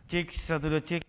Cek satu dua cek.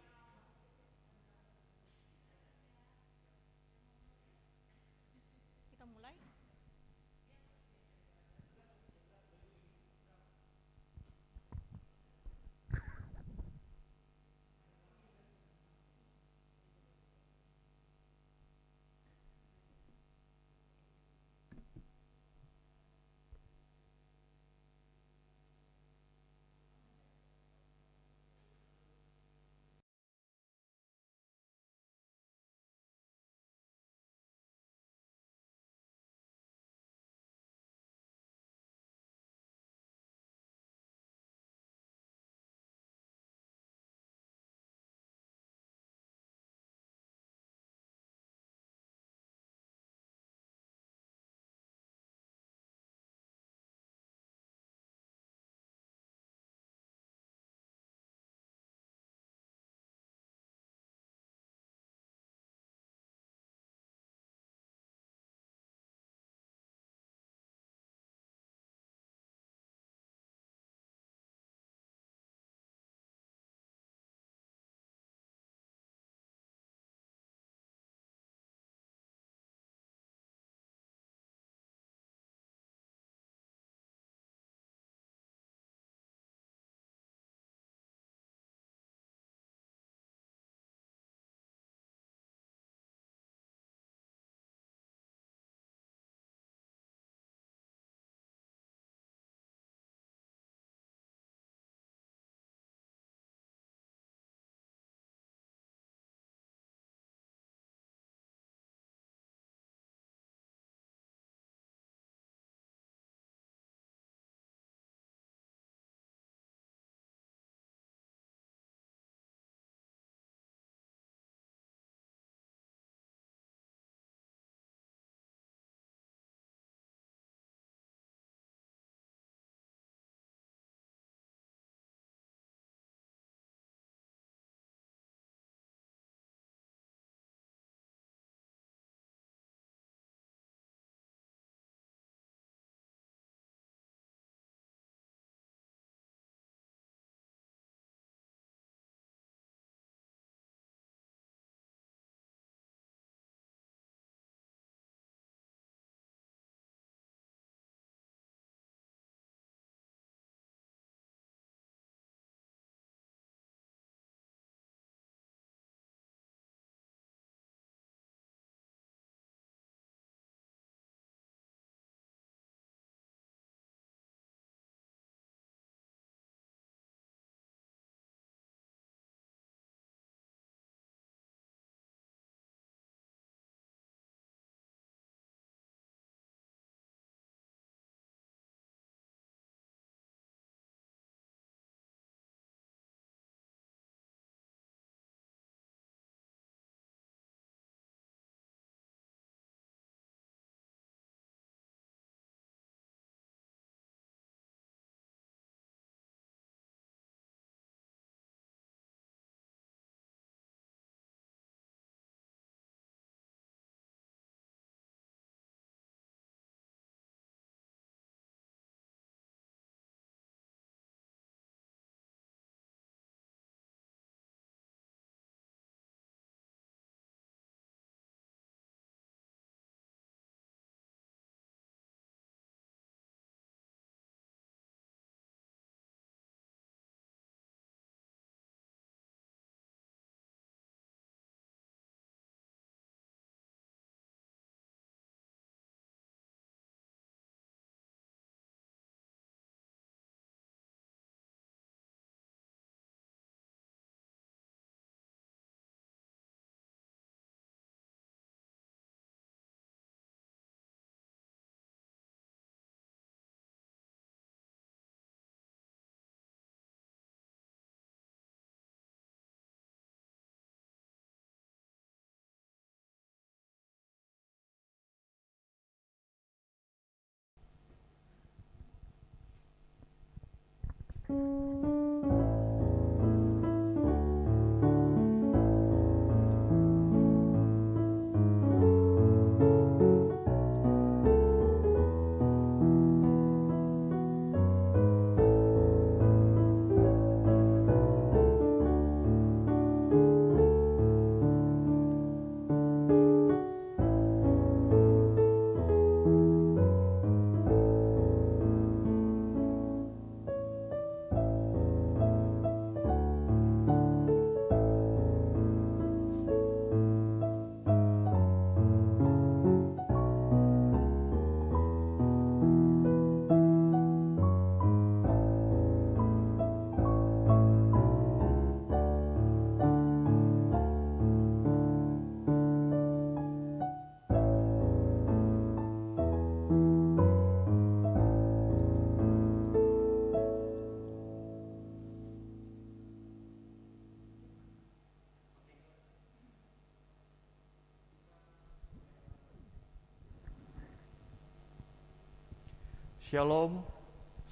Shalom,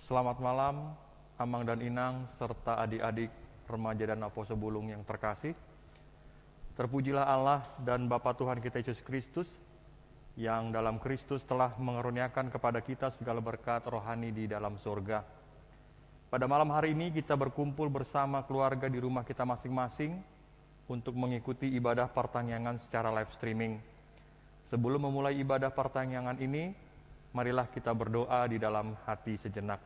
selamat malam Amang dan Inang serta adik-adik remaja dan apostle bulung yang terkasih. Terpujilah Allah dan Bapa Tuhan kita Yesus Kristus yang dalam Kristus telah mengaruniakan kepada kita segala berkat rohani di dalam surga. Pada malam hari ini kita berkumpul bersama keluarga di rumah kita masing-masing untuk mengikuti ibadah pertanyaan secara live streaming. Sebelum memulai ibadah pertanyaan ini, marilah kita berdoa di dalam hati sejenak.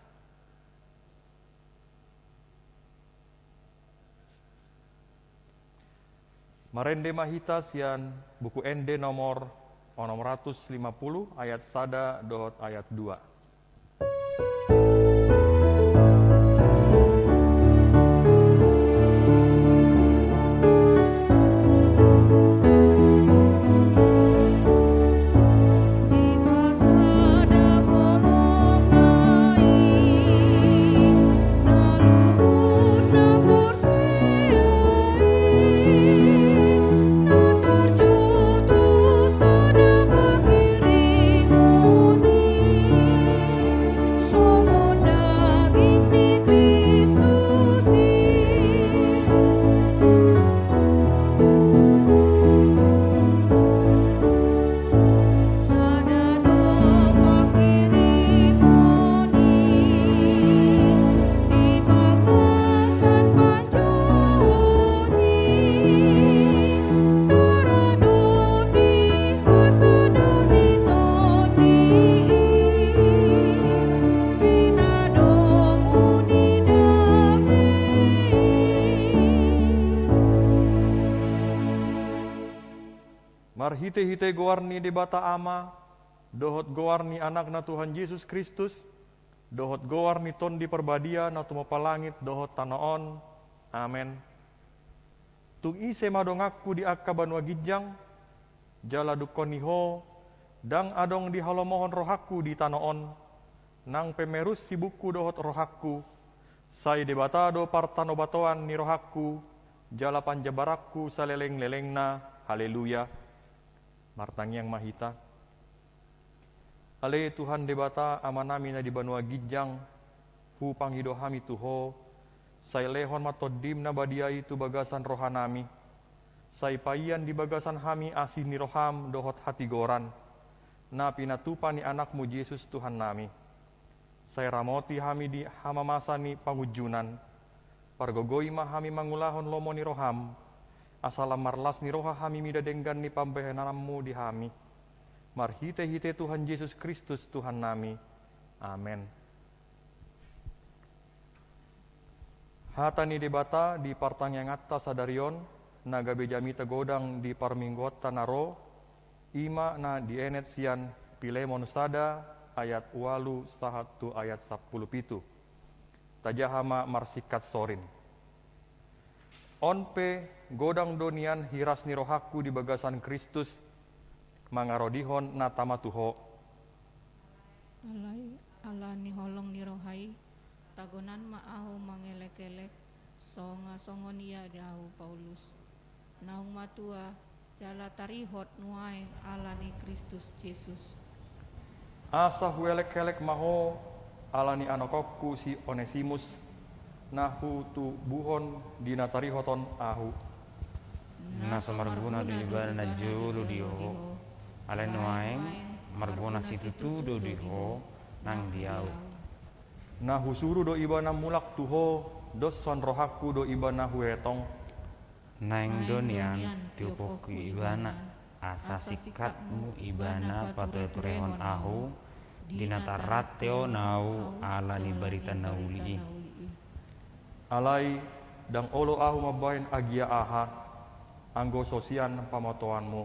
Marende mahita sian buku ND nomor 650 ayat sada dot ayat 2. Marhite-hite gowarni debata ama, dohot gowarni anakna Tuhan Yesus Kristus, dohot gowarni ton di perbadia na tumopa langit dohot tanaon. Amen. Tung ise madongaku di akka banua gijang, jala dukoniho, dang adong di halomohon rohaku di tanaon, nang pemerus si buku dohot rohaku, sai debata do partano batoan ni rohaku, jala panjabarakku saleleng-lelengna. Haleluya. Martang yang mahita. Ale Tuhan debata amanami na di banua gijang, hu panghido hami tuho, say lehon matodim na badia itu bagasan rohanami, say payan di bagasan hami asin ni roham dohot hati goran, na pinatupa ni anakmu Yesus Tuhan nami. Say ramoti hami di hamamasa ni pangujunan, pargogoi hami mangulahon lomo ni roham, asalam marlas ni roha hami midadenggan ni pambehenanmu di hami. Marhite-hite Tuhan Yesus Kristus Tuhan nami. Amen. Hatani debata di partang atta sadarion, naga bejami tegodang di parminggot tanaro, ima na di enet sian Pilemon sada ayat walu sahatu ayat 10 tajahama marsikat sorin. Onpe godang donian hiras ni rohaku di bagasan Kristus mangarodihon natama tuho. Ala ni holong ni rohai tagonan maahu mangelek-elek songa nia diahu Paulus naung matua jala tarihot nuai ala ni Kristus Yesus. Asa huelek-elek maho ala ni anokokku si Onesimus nahu tu buhon dinatari hoton ahu. Nasa marguna di ibadah na julu diho, alen waeng marguna situ do diho nang diau. Nahu suru do ibana mulak tuho, doson rohaku do ibana huetong. Nang donian tiopoku ibana, asa sikatmu ibana patuturehon ahu, dinatarateo nau ala ni barita nauli. Alai dang olo ahu mabahin agia aha, anggo sosian pamotoanmu.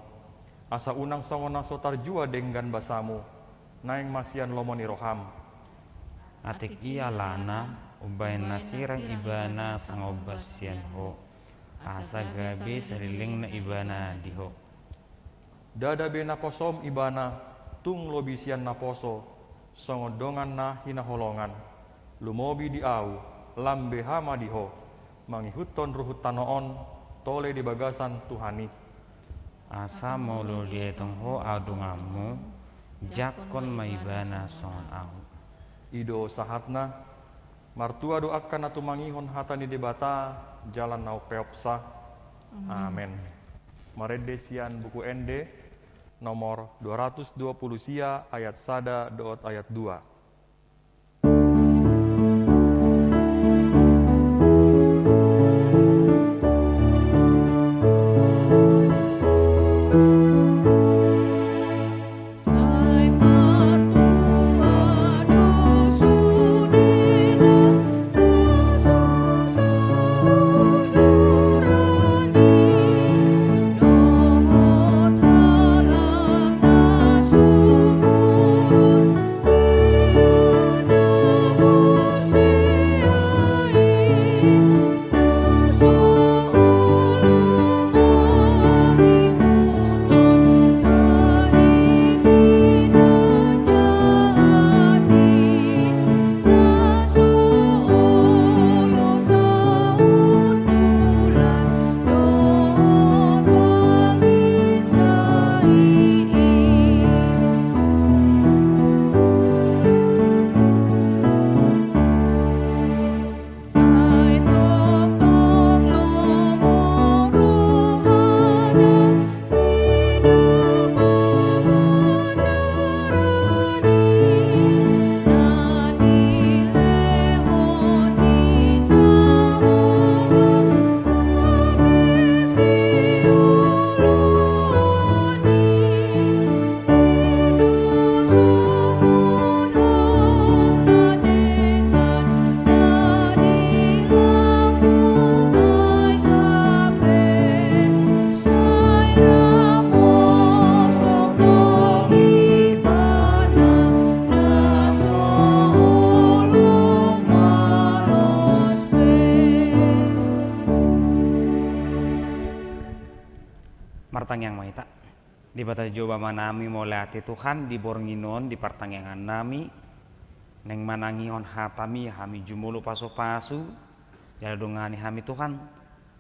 Asa unang sangona sotar jua denggan basamu, naing masian lomoni roham. Atik iya lana, ubain nasirang ibana sangobas sian ho, asa gabi sariling na ibana diho. Dada be naposom ibana, tung lobisian naposo, songodongan na hinaholongan, lumobi di au, lambe hama diho, mangihuton ruhut tanoon, tole di bagasan Tuhani. Asa molo dietong ho adungamu, jakon maibana son ahu. Ido sahatna martua doakan atu mangihon hatani debata jalan nau peopsa. Amin. Maredesian buku ND nomor 220 sia ayat sada doot ayat 2. Martang yang maita di bata joba manami molati Tuhan di bornginon di pertangyangan nami neng manangion hatami hami jumulu pasu-pasu jala dongani hami Tuhan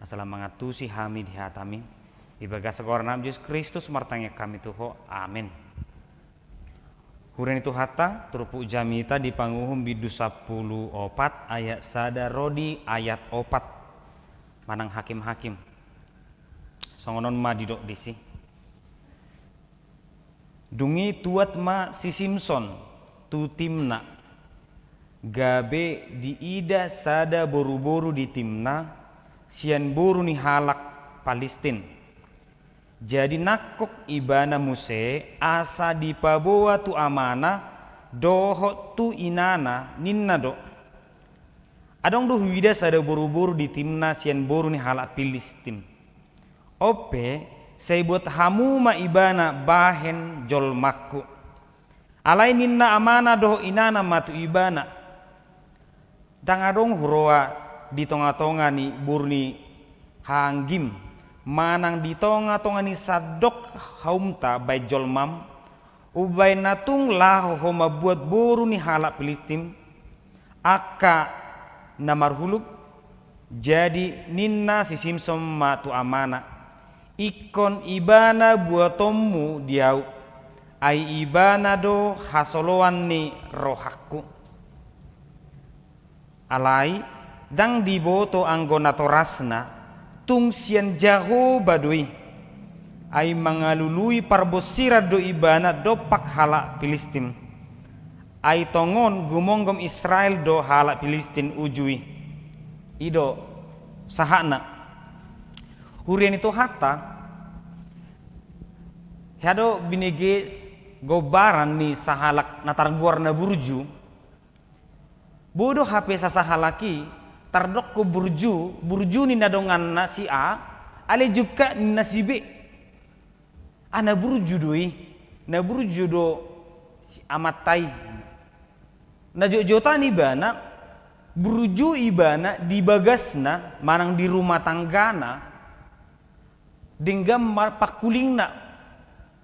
asala mangatusi hami di hatami ibaga segor nam Yesus Kristus martangnya kami Tuho amin. Huren itu hatta terupu jamita di panguhum bidu 10 opat ayat sada rodi ayat opat manang hakim-hakim songonon ma didok disi dungi tuat ma si Simpson tu timna gabe di ida sada boru-boru di timna sian boru ni halak Palestin jadi nakok ibana muse asa dipaboa tu amana doho tu inana ninna do adong do wida sada boru-boru di timna sian boru ni halak Palestin ope saya buat hamu ma ibana bahen jol makku alai ninna amana doh inana matu ibana dang adong huroa di tonga-tonga ni burni hanggim manang di tonga-tonga ni sadok haumta bay jol mam ubay natung laho homa buat boru ni halak Filistin aka namarhuluk jadi ninna si Simpson matu amana ikon ibana buatomu diau ai ibana do hasoloan ni rohakku alai dang diboto anggona torasna tung sian jaho badui ai mangalului parbosira do ibana do pak halak Filistin ai tongon gumonggom Israel do halak Filistin ujui ido sahana hurian itu hatta hado binege gobaran ni sahalak natar guarna burju bodoh HP sasahalaki tardok ko burju ni nadongan nasi A ale juga ni nasi B ana burju doi na burju do si amatai na jota ni bana burju ibana di bagasna manang di rumah tanggana dingga pakulingna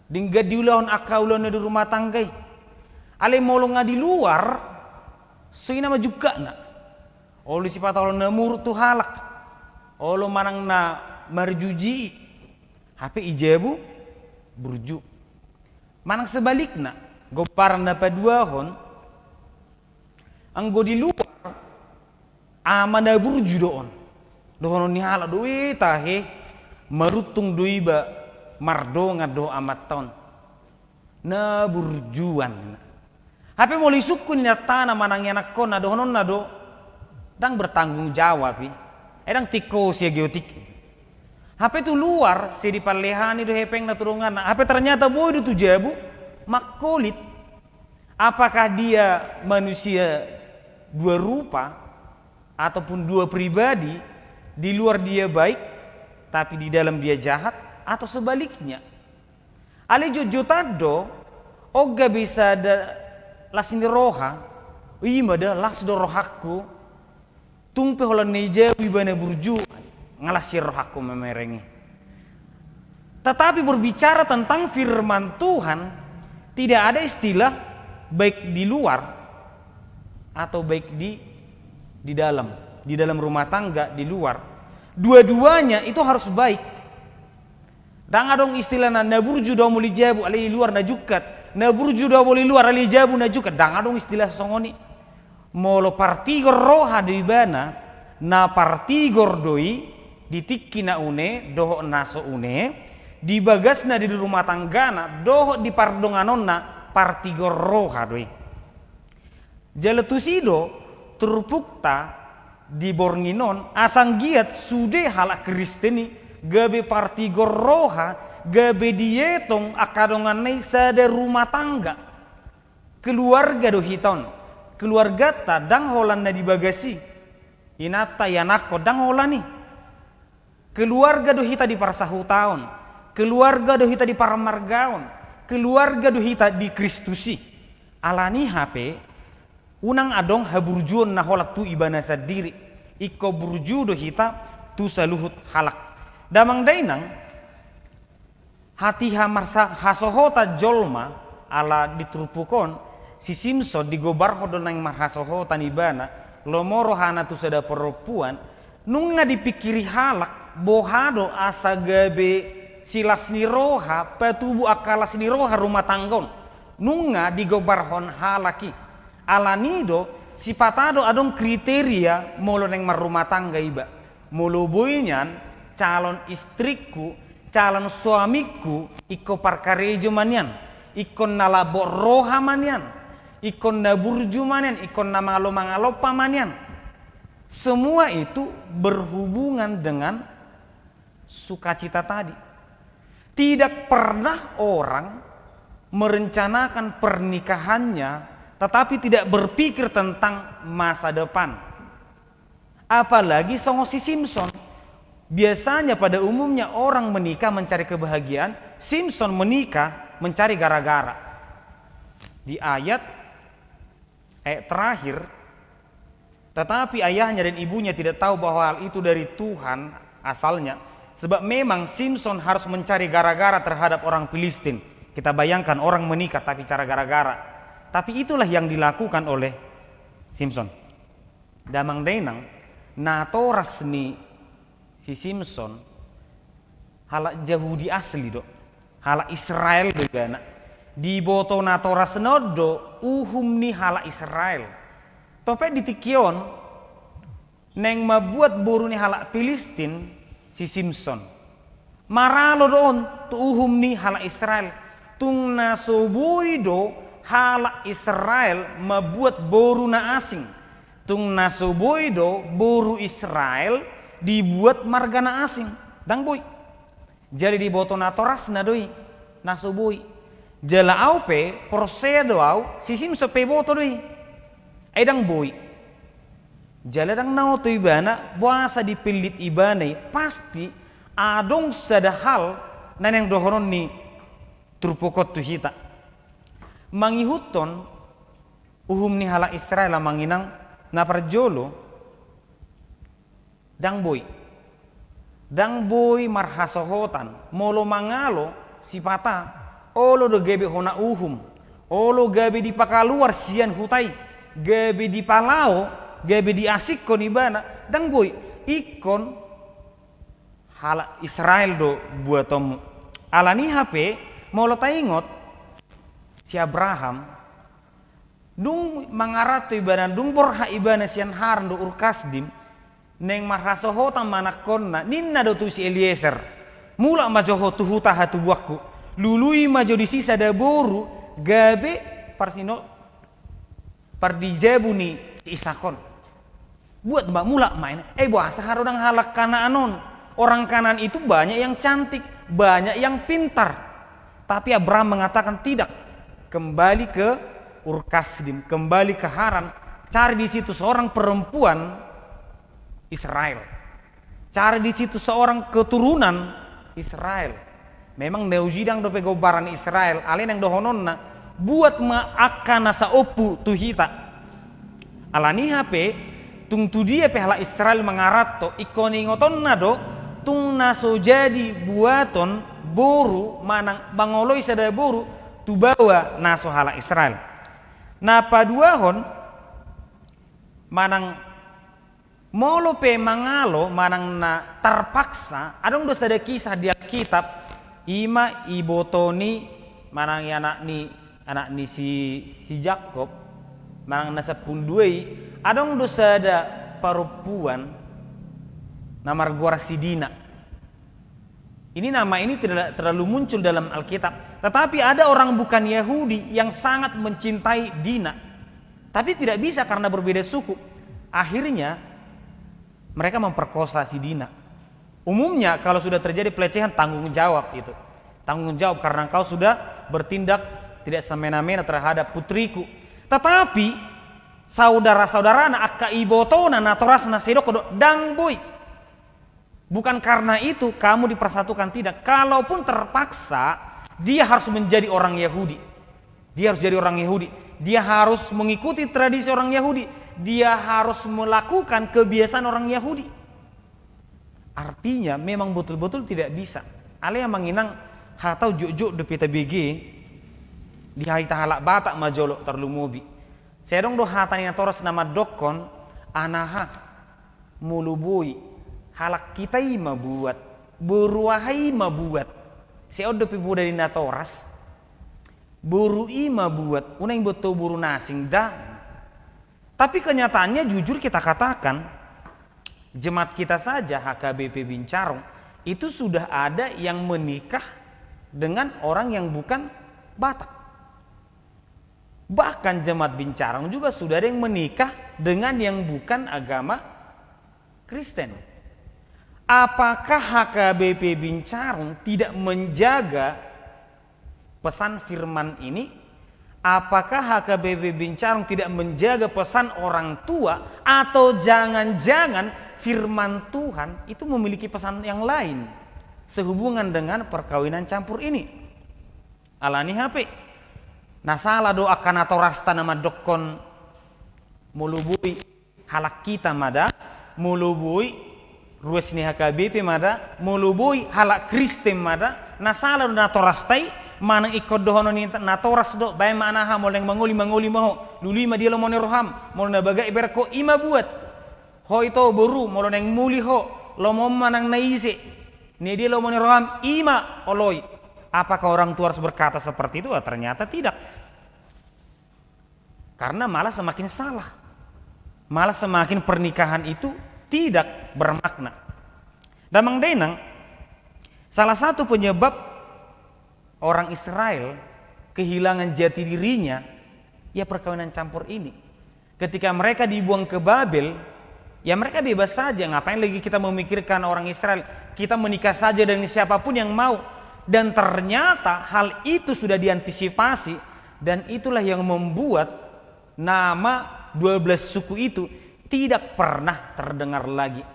dingga diulahon akaulana di rumah tanggai ale molonga di luar so ina juga na olu sifat olo namur tu halak olo manang na marjuji HP ijabu burju manang sebalikna goparan na paduahon Anggo di luar amana burju doon. Doon ni hala doi tahe marutung doi ba mardonga do amat ton. Na burjuan. Hape mo lisukun na tanah manang anak ko na doon na do dang bertanggung jawab edang tiko sia geotik. Hape tu luar si dipalehani do hepeng na turungan. Hape ternyata boy do tu jabu makolit. Apakah dia manusia dua rupa ataupun dua pribadi, di luar dia baik tapi di dalam dia jahat, atau sebaliknya? Ale jotado oga bisa ada lasini roha ima da las do rohakku tumpe holan neja wibana burju ngalasi rohakku memerengi. Tetapi berbicara tentang firman Tuhan, tidak ada istilah baik di luar atau baik di dalam rumah tangga, di luar. Dua-duanya itu harus baik. Dan adong istilah na burju do muli jabu ali luar na jukat, na burju do muli luar ali jabu na jukat. Dan adong istilah songoni molo partigor roha di bana na partigor doi ditikki na une doho naso une di bagasna di rumah tanggana doho di pardonganonna partigor roha doi. Jaletusido terpukta di bornginon asang giat sude halak kristeni gabe partigor roha gabe dietong akadongan nei sada rumah tangga keluarga do hiton keluarga ta dang holan na di bagasi inata yanako dang holani keluarga do hita di parsahutaon keluarga do hita di paramargaon keluarga do hita di Kristusi alani hape unang adong haburjuon na holak tu ibana sadiri iko burju do hita tu saluhut halak damang dainang hati hamarsa hasohota jolma ala ditrupukon si Simpson digobar hodon nang marhasohota ibana lomoro hana tu sada perempuan nunga dipikiri halak bohado asa gabe silas ni roha petubu akalas ni roha rumah tanggon nunga digobar hon halaki alanido si patado adong kriteria molo neng marumah tangga iba molo boynyan calon istriku calon suamiku iko parkarejo manian ikon nalabo roha manian ikon na burju manian ikon na mangalo-mangalopa manian semua itu berhubungan dengan sukacita tadi. Tidak pernah orang merencanakan pernikahannya tetapi tidak berpikir tentang masa depan. Apalagi songo si Simpson. Biasanya pada umumnya orang menikah mencari kebahagiaan, Simpson menikah mencari gara-gara. Di ayat terakhir, tetapi ayahnya dan ibunya tidak tahu bahwa hal itu dari Tuhan asalnya, sebab memang Simpson harus mencari gara-gara terhadap orang Filistin. Kita bayangkan orang menikah tapi cara gara-gara. Tapi itulah yang dilakukan oleh Simpson. Damang denang natoras ni si Simpson halak Yahudi asli do, halak Israel do gana. Di boto natoras nodo uhum ni halak Israel. Tope ditikion neng mabuat boru ni halak Filistin si Simpson. Maralo doon tu uhum ni halak Israel. Tung nasoboy do halak Israel mabuat boru na asing. Tung nasoboy do boru Israel dibuat margana asing. Dang boy. Jadi di boto natoras na doi nasoboy. Jala au pe prosedo au si Simpson pe boto doi. Dang boy. Jala dang nao to ibana buasa dipilit ibanay pasti adong sada hal naneng dohoron ni trupukot tu hita. Mangihuton uhum ni halak Israel manginang na parjolo dang boy marhasohotan molo mangalo si pata olo do gebe hona uhum olo gabe di pakaluar sian hutai gabe di palao gabe di asik kon ibana dang boy ikon halak Israel do buatom alani hape molo taingot si Abraham Dung mangarato ibana dung borha ibana sian haran do urkasdim neng marhasoho tamanakonna ninna do tu si Eliezer mula majoho tuhuta hatu buakku lului majo di sisa da boru gabe parsino pardijabu ni isakon buat mbak mula main bahasa harodang halak Kanaanon. Orang Kanaan itu banyak yang cantik, banyak yang pintar, tapi Abraham mengatakan tidak, kembali ke Urkasdim, kembali ke Haran, cari di situ seorang perempuan Israel, cari di situ seorang keturunan Israel. Memang neujidang do pegobaran Israel, alen yang dohononna buat maakana sa opu tuhita. Alani HP tung tu dia pehla Israel mengarato ikoni ngotonna do tung naso jadi buaton boru manang bangoloi sada boru tu bawa naso hala Israel. Na paduahon manang molo pe mangalo manang na terpaksa adong do sada kisah dia kitab ima ibotoni manang anak ni si Jakob manang nasa punduei adong do sada perempuan nama Guara Sidina. Ini nama ini tidak terlalu muncul dalam Alkitab, tetapi ada orang bukan Yahudi yang sangat mencintai Dina, tapi tidak bisa karena berbeda suku. Akhirnya mereka memperkosa si Dina. Umumnya kalau sudah terjadi pelecehan tanggung jawab itu, tanggung jawab karena engkau sudah bertindak tidak semena-mena terhadap putriku. Tetapi saudara-saudara na akka ibotona na torasna sedoko dang boy. Bukan karena itu kamu dipersatukan, tidak. Kalaupun terpaksa, dia harus menjadi orang Yahudi. Dia harus jadi orang Yahudi. Dia harus mengikuti tradisi orang Yahudi. Dia harus melakukan kebiasaan orang Yahudi. Artinya memang betul-betul tidak bisa. Ale yang menginang hatau juk-juk de pita BG di haita halak batak majolo terlumubi. Sedong do hatani toros nama dokon anaha mulubui. Halak kita ima buat, beruahai ima buat. Seodo pibu dari natoras, buru ima buat, unang betul buru nasing dah. Tapi kenyataannya jujur kita katakan, jemaat kita saja HKBP Bincarong itu sudah ada yang menikah dengan orang yang bukan Batak. Bahkan jemaat Bincarong juga sudah ada yang menikah dengan yang bukan agama Kristen. Apakah HKBP Bincarong tidak menjaga pesan firman ini? Apakah HKBP Bincarong tidak menjaga pesan orang tua? Atau jangan-jangan firman Tuhan itu memiliki pesan yang lain sehubungan dengan perkawinan campur ini? Alani HP. Nah salah doa kana torasta nama dokon mulubui halak kita mada mulubui ruas ni HKBP mada mulubui halak Kristen mada nasala na torastai manang ikod dohono ni na toras do bay mana ha moleng mangoli maho luli ma dia lo mone roham mol na bagai berko ima buat ho itu boru mol neng muli ho lo mom manang naise ni dia lo mone roham ima oloi. Apakah orang tua harus berkata seperti itu? Ternyata tidak, karena malah semakin salah, malah semakin pernikahan itu tidak bermakna. Damang denang, salah satu penyebab orang Israel kehilangan jati dirinya, ya perkawinan campur ini. Ketika mereka dibuang ke Babel, ya mereka bebas saja. Ngapain lagi kita memikirkan orang Israel? Kita menikah saja dengan siapapun yang mau. Dan ternyata hal itu sudah diantisipasi, dan itulah yang membuat nama 12 suku itu tidak pernah terdengar lagi.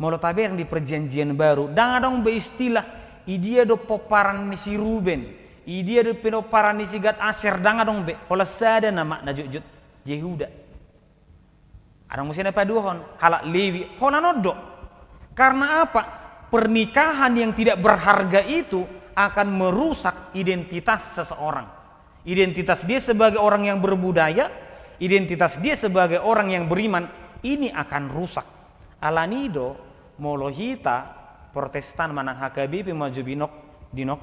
Molotabe yang di perjanjian baru dangadong beistilah idia do poparan ni si Ruben, idia do penoparan ni si Gad Aser dangadong be hola sada nama najujut Yehuda. Adong musina paduhon halak Lewi hola nodo. Karena apa? Pernikahan yang tidak berharga itu akan merusak identitas seseorang. Identitas dia sebagai orang yang berbudaya, identitas dia sebagai orang yang beriman, ini akan rusak. Alanido molohita Protestan manang HKBP maju dinok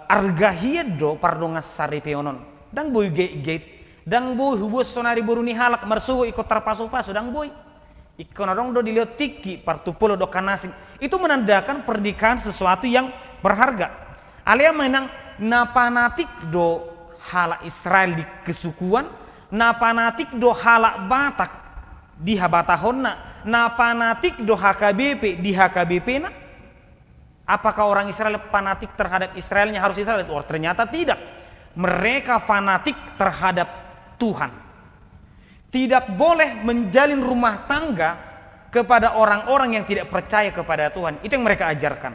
argahiedo pardongas sari peonon dan boy gate dang boy hubus sonari buruni halak marsugo ikut terpasu-pasu dang boy ikon dong do dilihat tiki partupolo do kanasing itu menandakan pernikahan sesuatu yang berharga. Alia menang napanatik do hala Israel di kesukuan, napanatik do hala Batak di Habatahonna, napanatik do HKBP di HKBP na. Apakah orang Israel fanatik terhadap Israelnya harus Israel? Oh, ternyata tidak. Mereka fanatik terhadap Tuhan. Tidak boleh menjalin rumah tangga kepada orang-orang yang tidak percaya kepada Tuhan. Itu yang mereka ajarkan.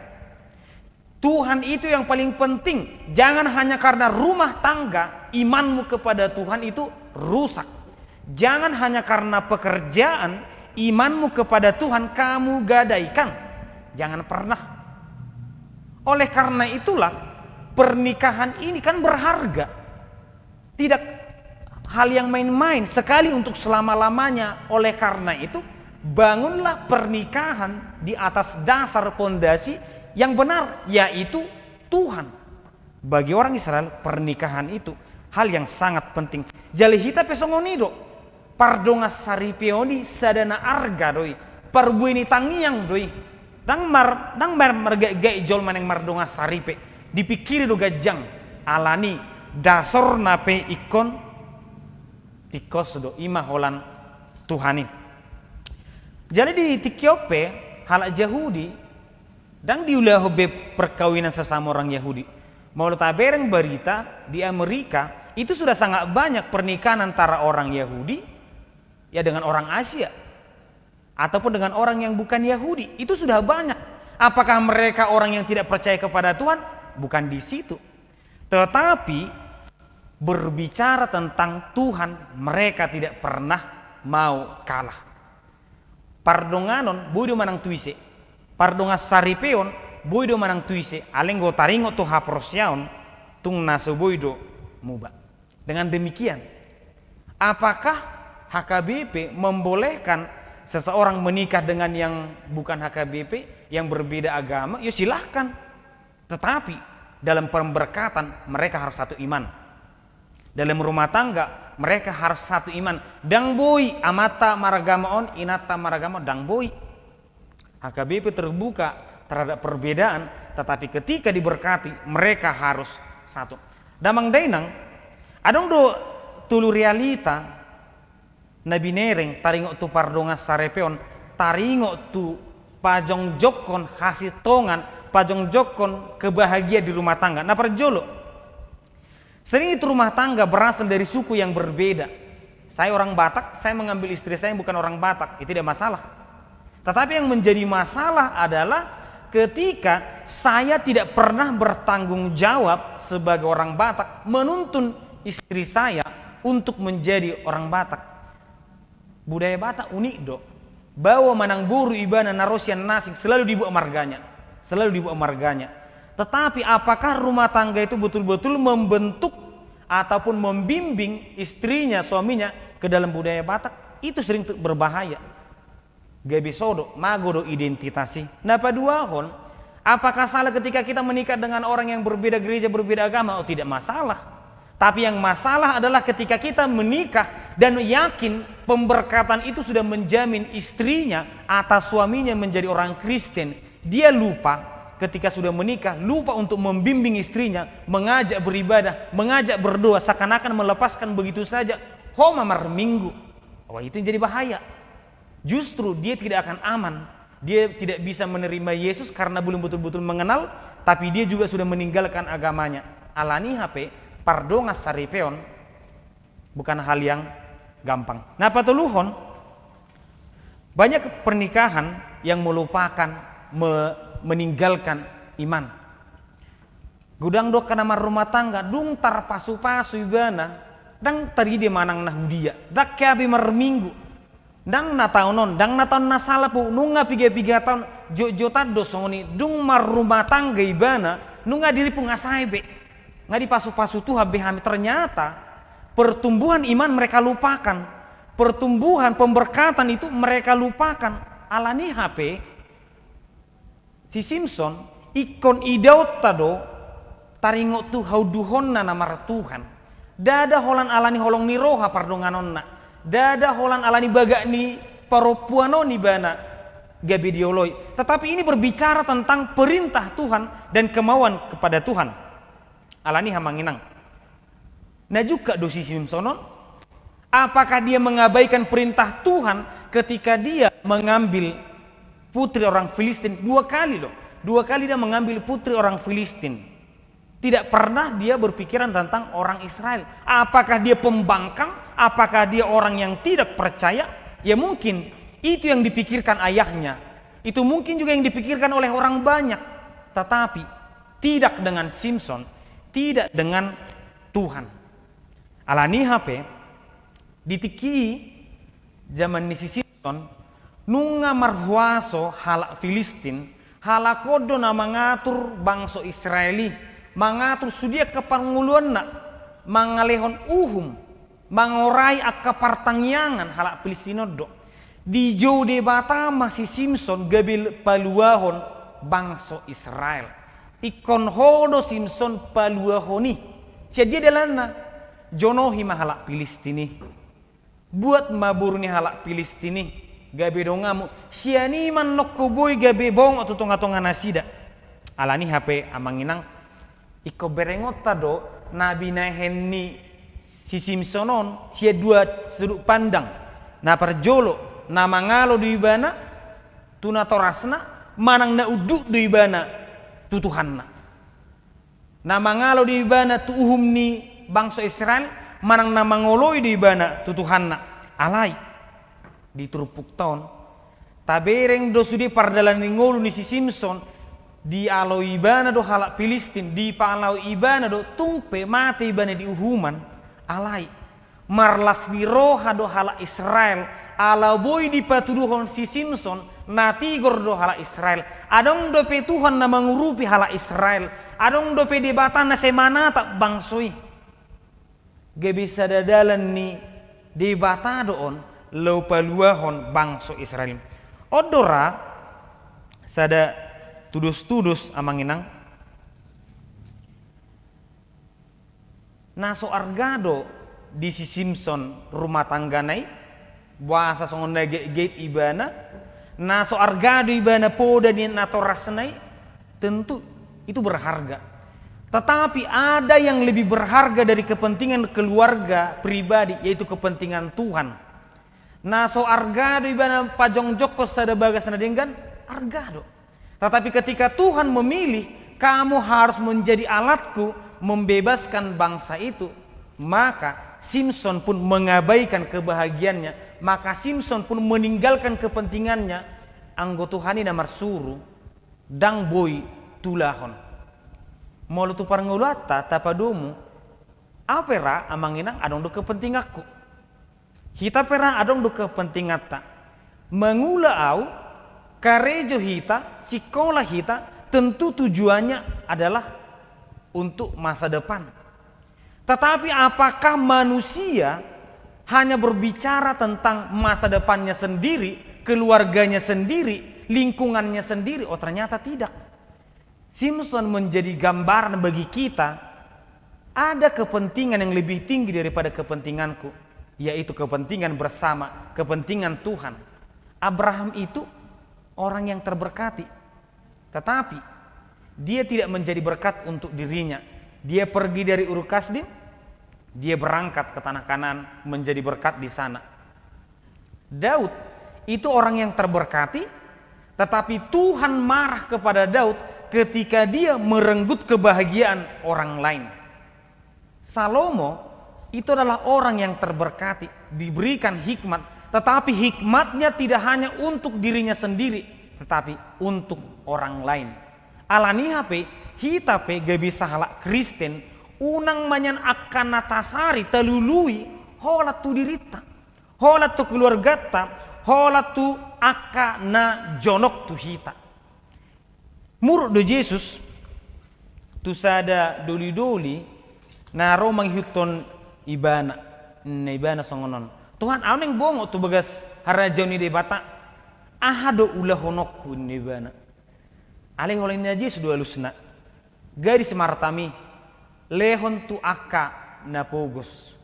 Tuhan itu yang paling penting. Jangan hanya karena rumah tangga imanmu kepada Tuhan itu rusak. Jangan hanya karena pekerjaan imanmu kepada Tuhan kamu gadaikan. Jangan pernah. Oleh karena itulah pernikahan ini kan berharga. Tidak hal yang main-main, sekali untuk selama-lamanya. Oleh karena itu bangunlah pernikahan di atas dasar fondasi yang benar, yaitu Tuhan. Bagi orang Israel pernikahan itu hal yang sangat penting. Jali hita pesongonido pardonga saripeoni sadana arga doi parbuini tangiang doi dang mar marga jol maneng mardonga saripe dipikiri do gajang alani dasor nape ikon tikos do ima holan Tuhani. Jadi di Tikiope halak Yahudi dan diulahobe perkawinan sesama orang Yahudi. Mau tabereng berita di Amerika itu sudah sangat banyak pernikahan antara orang Yahudi ya dengan orang Asia ataupun dengan orang yang bukan Yahudi. Itu sudah banyak. Apakah mereka orang yang tidak percaya kepada Tuhan? Bukan di situ. Tetapi berbicara tentang Tuhan, mereka tidak pernah mau kalah. Pardonganon bodo manang tuise. Pardonga saripeon bodo manang tuise. Alenggo taringo to haprosyaon tung naso boido muba. Dengan demikian, apakah HKBP membolehkan seseorang menikah dengan yang bukan HKBP, yang berbeda agama? Ya silahkan. Tetapi dalam pemberkatan mereka harus satu iman. Dalam rumah tangga mereka harus satu iman. Dang boy amata maragamaon inata maragama dang boy. HKBP terbuka terhadap perbedaan, tetapi ketika diberkati mereka harus satu. Damang dainang adong do tulu realita Nabi nereng taringo tu pardonga sarepeon taringo tu pajong jokon hasil tongan pajong jokon kebahagiaan di rumah tangga. Nah perjolo sering itu rumah tangga berasal dari suku yang berbeda. Saya orang Batak, saya mengambil istri saya yang bukan orang Batak, itu tidak masalah. Tetapi yang menjadi masalah adalah ketika saya tidak pernah bertanggung jawab sebagai orang Batak menuntun istri saya untuk menjadi orang Batak. Budaya Batak unik do. Bawa manang buru ibana narosian nasik selalu dibawa marganya. Selalu dibawa marganya. Tetapi apakah rumah tangga itu betul-betul membentuk ataupun membimbing istrinya, suaminya ke dalam budaya Batak? Itu sering berbahaya. Gabisodo, magodo identitasi. Napa dua hon? Apakah salah ketika kita menikah dengan orang yang berbeda gereja, berbeda agama? Oh tidak masalah. Tapi yang masalah adalah ketika kita menikah dan yakin pemberkatan itu sudah menjamin istrinya atas suaminya menjadi orang Kristen. Dia lupa ketika sudah menikah, lupa untuk membimbing istrinya, mengajak beribadah, mengajak berdoa, seakan-akan melepaskan begitu saja. Homa minggu. Wah itu yang jadi bahaya. Justru dia tidak akan aman. Dia tidak bisa menerima Yesus karena belum betul-betul mengenal, tapi dia juga sudah meninggalkan agamanya. Alani HP pardonga saripeon bukan hal yang gampang. Nah patuluhon banyak pernikahan yang melupakan meninggalkan iman. Gudang do kana rumah tangga dung tar pasu-pasu ibana dang tari dia manang nahudia dak kabi marminggu dang na taonon dang na taon na salapu nunga piga tahun jota do songoni dung mar rumah tangga ibana nunga diri pun ngasaibe nggak dipasu-pasu tuh habis-habis. Ternyata pertumbuhan iman mereka lupakan, pertumbuhan pemberkatan itu mereka lupakan. Alani HP si Simpson ikon idaut tado taringo tu hauduhon na namar Tuhan Dada holan alani holong ni roha pardonganonna. Dada holan alani baga ni paropuano ni bana gabi dioloi. Tetapi ini berbicara tentang perintah Tuhan dan kemauan kepada Tuhan. Alani hamanginang. Nah juga dosi Simsonon, apakah dia mengabaikan perintah Tuhan ketika dia mengambil putri orang Filistin 2 kali loh. 2 kali dia mengambil putri orang Filistin. Tidak pernah dia berpikiran tentang orang Israel. Apakah dia pembangkang? Apakah dia orang yang tidak percaya? Ya mungkin itu yang dipikirkan ayahnya. Itu mungkin juga yang dipikirkan oleh orang banyak. Tetapi tidak dengan Simson, tidak dengan Tuhan. Alani HP ditiki zaman nisi Simson nunga marhuaso halak Filistin, halakodo na mengatur bangsa Israeli, mengatur sudia kepanguluan na mangalehon mangorai akka partangyangan halak Filistinodo. Di jauh debata masih Simson gabil paluahon bangsa Israel. Ikon hodo Simson paluahoni. Siadia delana jonohi mahalak Filistini. Buat mabur ni halak Filistini. Gabe dongamu. Siani man nokko boy gabe bong atau tonga-tonga nasida. Alani HP amanginang. Iko berengot tado nabi nahenni si Simsonon. Sia 2 sudut pandang. Na perjolo. Na mangalo di ibana. Tuna torasna. Manang na uduk di ibana. Tutuhanna. Na mangalo di ibana tuuhum ni bangsa Israel manang na mangoloi di ibana tutuhanna. Alai di turupuk tahun tabereng do sudi pardalan ngolu ni si Simson di alo ibana do halak Filistin di palau ibana do tungpe mate ibana di uhuman. Alai marlas di roha do halak Israel ala boy di patuduhon si Simson natigor do halak Israel adong do pe Tuhan na mangurupi halak Israel adong do pe debatan na semana tak bangsoi. Gak bisa dadalan ni di batadoon lau paluahon bangsa Israel. Odora sada tudus-tudus amanginang naso argado di si Simson rumah tangganai bahasa songon gate ibana naso argado ibana poda ni nato rasnai tentu itu berharga. Tetapi ada yang lebih berharga dari kepentingan keluarga pribadi, yaitu kepentingan Tuhan. Naso argado ibana pajong joko sada bagas nadenggan argado. Tetapi ketika Tuhan memilih kamu harus menjadi alatku membebaskan bangsa itu, maka Simson pun mengabaikan kebahagiaannya, maka Simson pun meninggalkan kepentingannya. Anggo Tuhani namar suru dang boy tulahon. Molo tu parangulata tapadomu apera amanginang adong do kepentingakku. Hita pera adong do kepentingata. Mengula au karejo hita, sikola hita tentu tujuannya adalah untuk masa depan. Tetapi apakah manusia hanya berbicara tentang masa depannya sendiri, keluarganya sendiri, lingkungannya sendiri? Oh ternyata tidak. Simson menjadi gambaran bagi kita ada kepentingan yang lebih tinggi daripada kepentinganku, yaitu kepentingan bersama, kepentingan Tuhan. Abraham itu orang yang terberkati, tetapi dia tidak menjadi berkat untuk dirinya. Dia pergi dari Ur Kasdim, dia berangkat ke tanah Kanaan menjadi berkat di sana. Daud itu orang yang terberkati, tetapi Tuhan marah kepada Daud ketika dia merenggut kebahagiaan orang lain. Salomo itu adalah orang yang terberkati, diberikan hikmat, tetapi hikmatnya tidak hanya untuk dirinya sendiri, tetapi untuk orang lain. Alani HP, hitape gak bisa halak Kristen, unang manyan akan natasari telului, holat tu dirita, holat tu keluargata, holat tu akan na jonok tu hita. Murut do Yesus tu sada doli-doli naro manghiton ibana songonon. Tuhan aneng bongo tu bagas harajaw ni debata ahado ulah honokku ni ibana. Aleng oleh ni Yesus dua lusna. Gadis martami lehon tu aka napogos.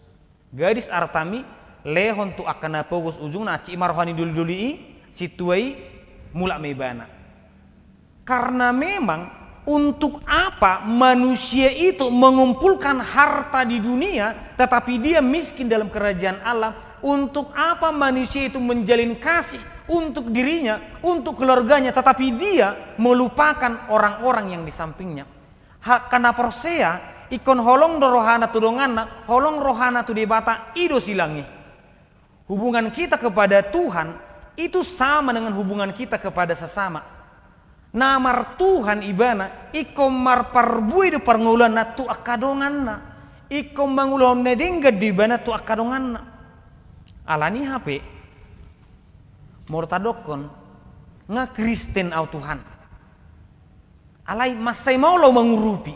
Gadis Artami lehon tu akan napogos ujung na ci marhani dulu-duli situai mulak mebana. Karena memang untuk apa manusia itu mengumpulkan harta di dunia tetapi dia miskin dalam kerajaan Allah? Untuk apa manusia itu menjalin kasih untuk dirinya, untuk keluarganya, tetapi dia melupakan orang-orang yang di sampingnya? Karena persea ikon holong do rohana tu donganna, holong rohana tu debata ido silangi. Hubungan kita kepada Tuhan itu sama dengan hubungan kita kepada sesama. Namar Tuhan ibana ikom mar parbui de parngulan na tu akadonganna, ikom mangulon nedengga di bana tu akadonganna. Alani HP mortadokon nga Kristen au Tuhan. Alai masai mau lo mengurupi,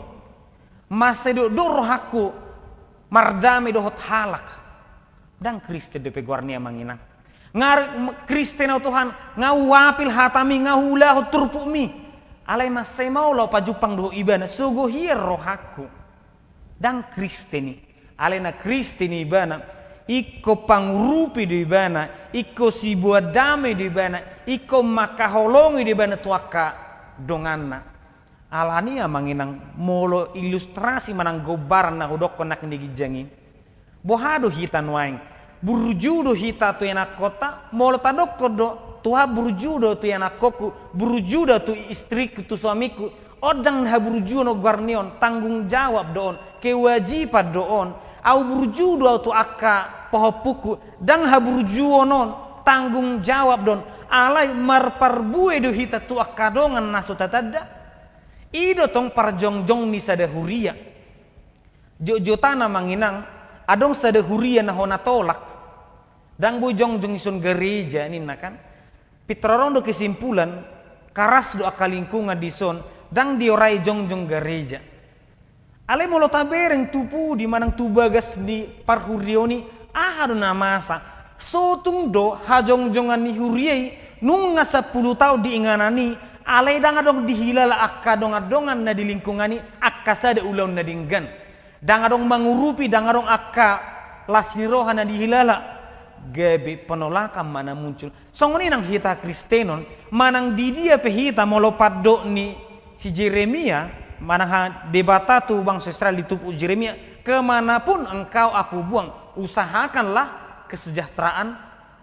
masai do rohaku mardame dohot halak dan Kristen de pegornia manginang. Ngar Kristen au Tuhan ngau wapil hatami ngau lahu turpu mi. Alai masai mau lo pajupang do ibana sugo hier rohaku dan Kristeni. Alai na Kristeni ibana iko pangrupi di bana, iko si buat damai di bana, iko makaholongi di bana tuaka donganna. Alania manginang molo ilustrasi manang gobaran na hudok konak nigijangi. Bohado hitan waing, burjudo hita tu enak kota, molo tadok kodo tuha burjudo tu enak koku, burjudo tu istriku tu suamiku, odang ha burjudo garnion, tanggung jawab doon, kewajiban doon, au burjudo tu akka pohopuku dan haburjuo non tanggung jawab don alai marparbue do hita tu akadongan naso tatada ido tong parjongjong ni sada huria jojotana manginang adong sada huria na hona tolak dan bojongjong isun gereja ninna kan pitrorondo kesimpulan karas do akalingkungan dison dan diorai jongjong gereja alai molo tabereng tupu di manang tubagas di parhurioni ahado na masa sotung do hajongjongan ni huriai nunga 10 tahun diinganani alai dangadong dihilala akka dongadongan na di lingkungani akka sada ulaw na dinggan dangadong mangurupi dangadong akka lasni roha na dihilala gabi penolakan mana muncul songoni nang hita Kristenon manang didia pehita molopat do ni si Jeremia manang debata tu bangsa Israel ditupu Jeremia kemanapun engkau aku buang usahakanlah kesejahteraan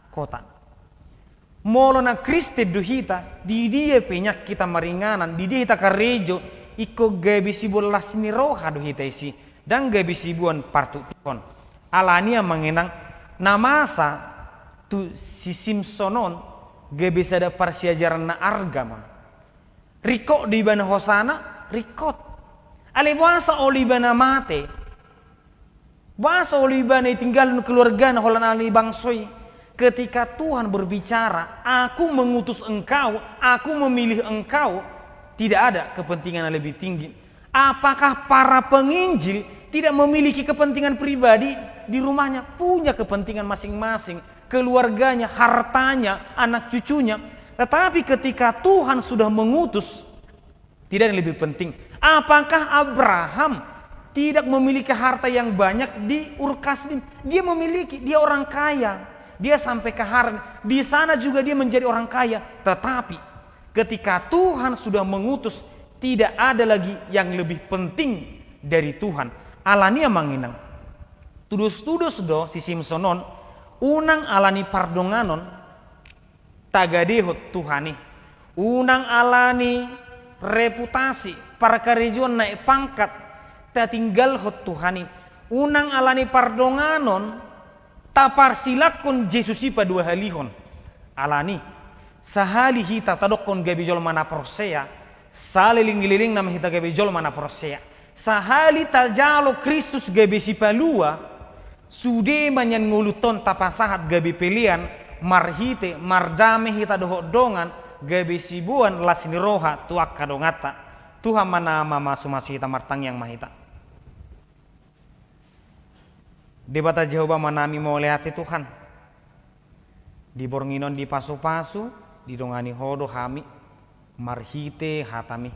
kota. Molo na Kristen duhita di dia penyak kita maringanan di dia kita karejo iko gabi sibol lasni roha duhita isi dan gabi sibuan partukon. Alania mengenang namasa tu si Simpsonon gabi sada parsiajaran na argama. Riko di bana hosana rikot. Ale buasa olibana mate. Bahasa olibana tinggal keluarga na holan ali bangsoi. Ketika Tuhan berbicara, aku mengutus engkau, aku memilih engkau, tidak ada kepentingan yang lebih tinggi. Apakah para penginjil tidak memiliki kepentingan pribadi di rumahnya? Punya kepentingan masing-masing, keluarganya, hartanya, anak cucunya. Tetapi ketika Tuhan sudah mengutus, tidak yang lebih penting. Apakah Abraham tidak memiliki harta yang banyak di Ur Kasdim? Dia memiliki, dia orang kaya. Dia sampai ke Haran. Di sana juga dia menjadi orang kaya. Tetapi ketika Tuhan sudah mengutus, tidak ada lagi yang lebih penting dari Tuhan. Alania manginang. Tudus-tudus do si Simpsonon, unang alani pardonganon, tagadehot Tuhani. Unang alani reputasi, para karejuan naik pangkat, tinggal hot Tuhani unang alani pardonganon tapar silakon Jesusipa dua halihon alani sahali hita tadokon gabi jol mana persea saliling-liling nama hita gabi jol mana persea sahali tajalo Kristus gabi sipalua sude manyan nguluton tapasahat gabi pelian marhite mardame hita dohok dongan gabi sibuan lasni roha tuak kadongata Tuhan mana mama sumasi hita martang yang mahita. Debata Jehovah manami mau lehati Tuhan. Di bornginon di pasu-pasu, di dongani hodo hami, marhite hatami.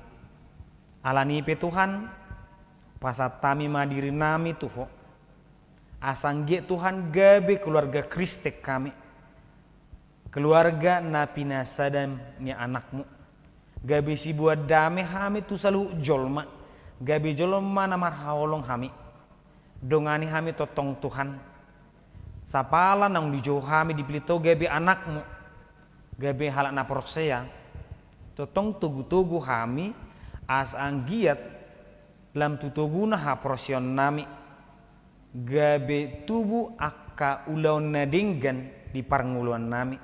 Alani pe Tuhan, pasat tami madiri nami tuho. Asangge Tuhan gabe keluarga Kristek kami, keluarga napina sadan ni anakmu, gabe si buat dame kami tu selalu jolma, gabe jolma namar haolong kami, dongani kami totong Tuhan, sapala nang dijo kami dipilito gabe anakmu, gabe halak na proksea, totong tugu-tugu kami, as anggiat lam tutuguna ha prosion nami, gabe tubuh akka ulaun nadinggan di parnguluan nami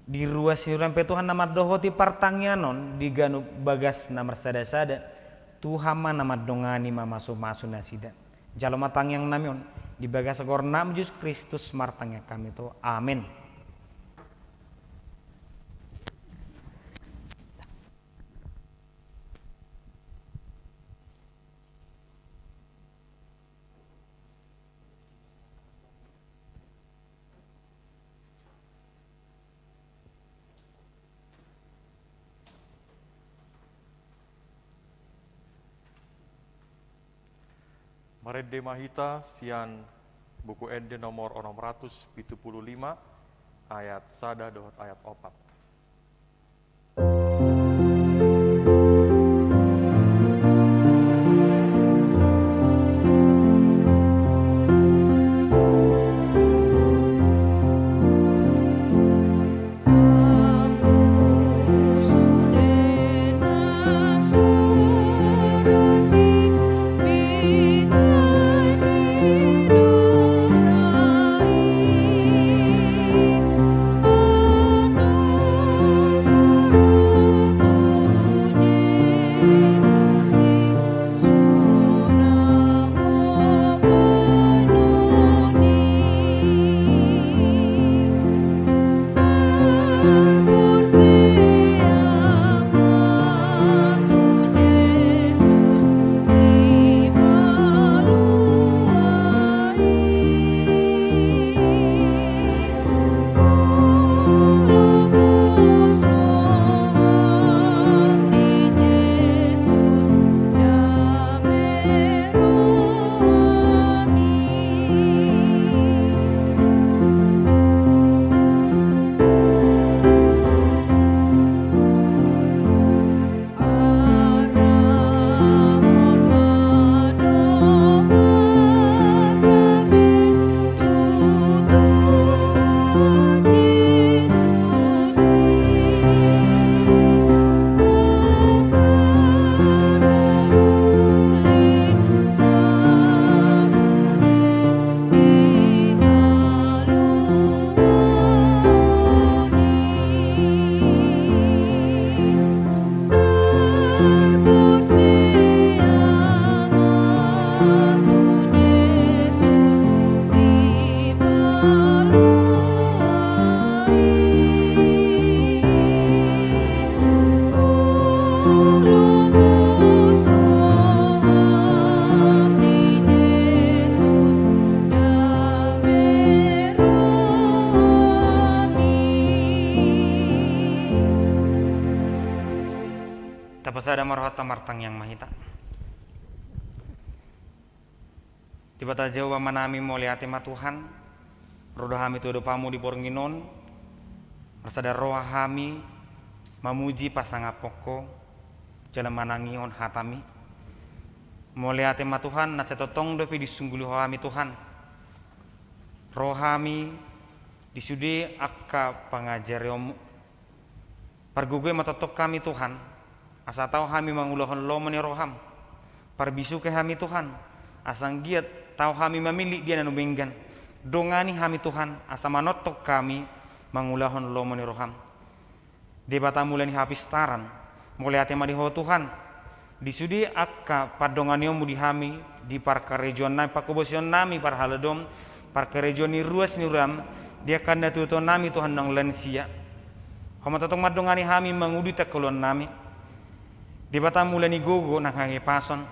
di ruas hiruran Tuhan nama dohoti partangyanon di ganu bagas namar sada-sada Tuhan nama dongani masu nasida jalo matang yang namion di bagas agor nam Yesus Kristus martangnya kami to amin. Marede Mahita sian buku ende nomor 675 ayat sada dohot ayat 4. Tapasada marhata martang yang mahita. Di bata jauh manami moliati ma Tuhan, roda hami tudo pamu di bornginon, bersada roha hami mamuji pasanga poko, jalan manangion hatami. Moliati ma Tuhan, nase totong dopi disunggulu hami Tuhan. Rohami disude akka pangajariomu. Pargugoy matotok kami Tuhan, asa tau kami mangulohon lomoni roham. Parbisu ke kami Tuhan, asang giat tau kami memilih dia nanubinggan. Dongani kami Tuhan, asa manotok kami mangulahon lomoni roham. Di bata mulai habis taran, mulai hati madiho Tuhan. Disudi akka padonganiomu di kami, di parkarejon nami, pakubosion nami parhaladom, parkarejon ni ruas ni ram, dia kanda tuto nami Tuhan nang lansia. Hama totong madongani kami mangudi takulon nami. Di bata mulai ni gogo nang pason.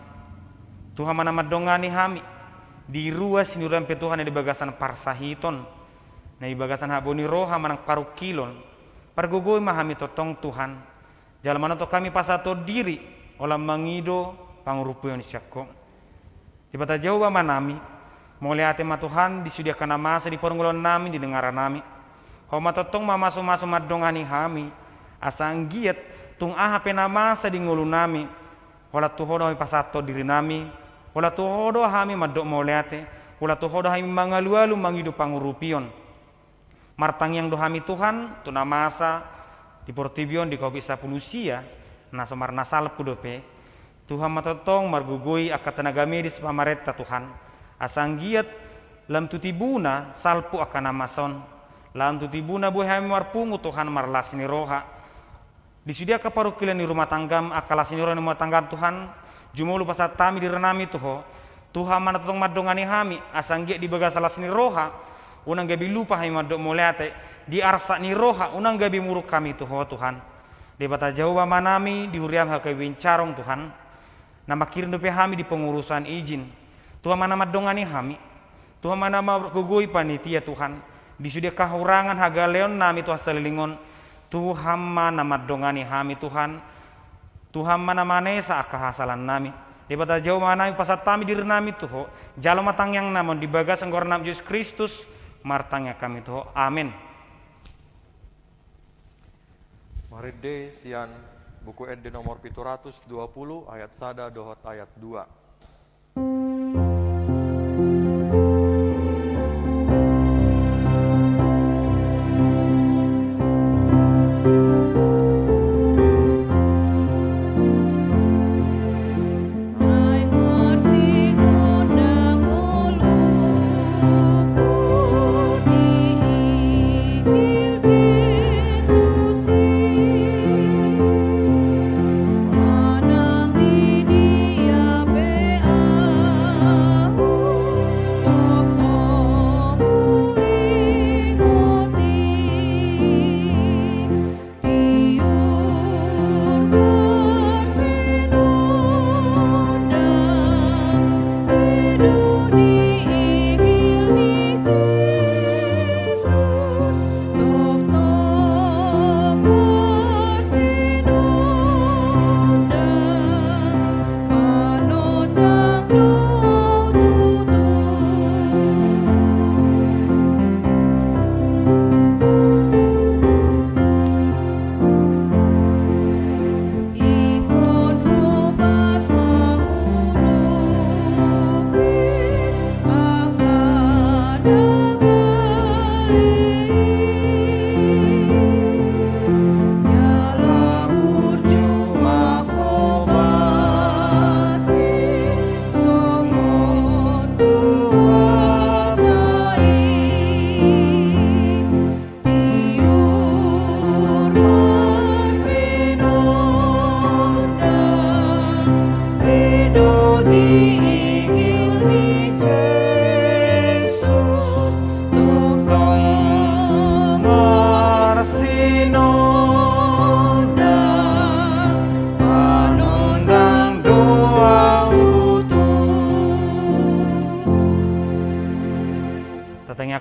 Tuhan mana madongani kami di ruas ni ram Tuhan di bagasan parsahiton. Na di bagasan haboni roha manang parukilon. Pargogoy mahami totong Tuhan. Jalan mana to kami pasato diri olam mangido pangurupuyon siyakko. Di bata jauh manami Mulai hati ma Tuhan disediakan masa di perunggulan nami di dengaran nami. Homa totong ma masuk madongani hami. Asang giat tung aha pena masa di ngulu nami. Wala tuhodo hami pasato diri nami. Wala tuhodo hami madok mulai hati. Wala tuhodo hami mangalu-alu mangidu pangurupion. Martang yang dohami Tuhan tuna masa di Portibion di kopi sapulusia na somar nasal pudope Tuhan matotong margugui akan tenaga medis pamareta Tuhan asang giat lam tutibuna salpu akan amason lam tutibuna buhay marpungu Tuhan marlas ni roha disudia kaparukilan di rumah tanggam akalas ni roha rumah tanggam Tuhan jumulu pasat tami di renami Tuhan manatotong madongani hami asang giat dibaga salas ni roha unang gabi lupa hai madok molate di arsa ni roha unang gabi muruk kami Tuhan di bata jauh manami di huriam hakai wincarong Tuhan nama kirim dope hami di pengurusan izin Tuhan mana madongani hami Tuhan mana gugui panitia Tuhan disudia kahurangan haga leon nami Tuhan selilingon Tuhan mana madongani hami Tuhan mana manesa akahasalan nami di bata jauh manami pasat tami diri nami Tuhan jalo matang yang namon di bagas enggor nam Yesus Kristus martangnya kami Tuhan amin. Mari de sian buku ende nomor 720 ayat sada dohot ayat 2.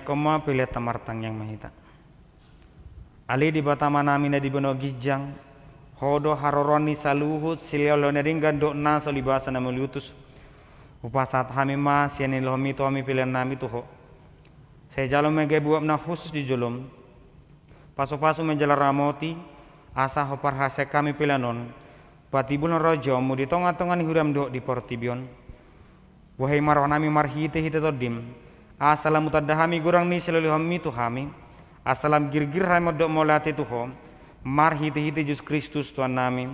Koma pilih tamartang yang mahita. Ali di batama namina di beno gijang, hodo haroroni saluhut siliolo neringgan do na solibasa na meliutus. Upasat hamima sianin lomi to hami pilihan nami tuho. Saya jalom megebuap na khusus di jolom. Pasu-pasu menjalar ramoti, asa hopar hase kami pilanon. Patibun rojo mu di tonga-tongan huram do di Portibion. Wahai marwah nami marhite hite todim. Asalam mutadahami gurang ni selalu hami tu hami. Asalam girgir hami dok molati tuho. Mar hiti Yesus Kristus Tuhan nami.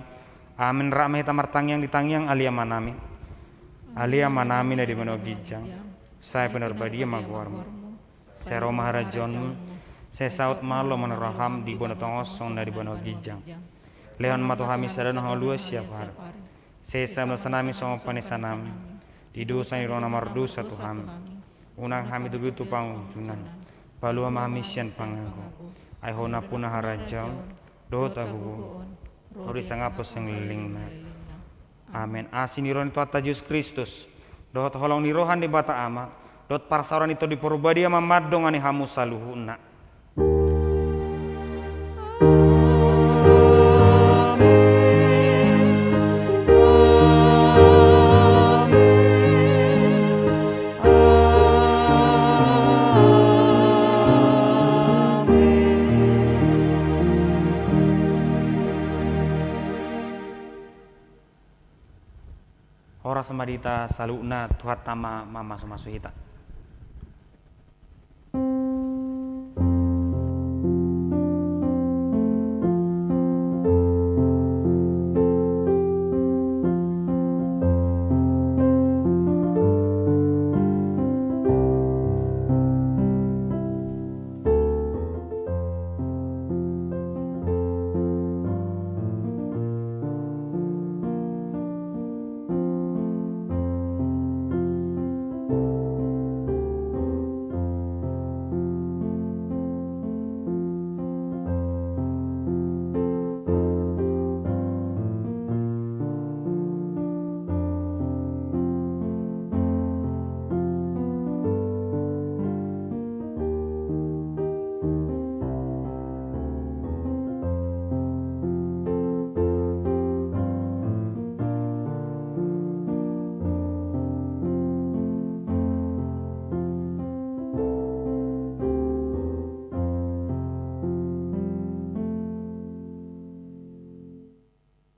Amin rahmah tamartang yang ditangyang alia manami. Alia manami na di mano gijang. Saya benar badia magwarmu. Saya Roma harajonmu. Saya saut malo meneraham di bono tongosong na di bono gijang. Leon matu hami sadano halua siap hari. Saya sama sanami sama panisanami. Di dosa irona mardosa Tuhan. Unang hami tugu tu pangujunan, palu hami sian pangago. Aihona punah harajaw, dohot aku, hori sangapos yang liling na. Amen. Asin iron itu atas Yesus Kristus, dohot holong ni rohan di bata ama, dohot parsaran itu di porbadia mamadong ani hamu saluhuna. ora samadita saluna tuhat tama mama sumasu hita.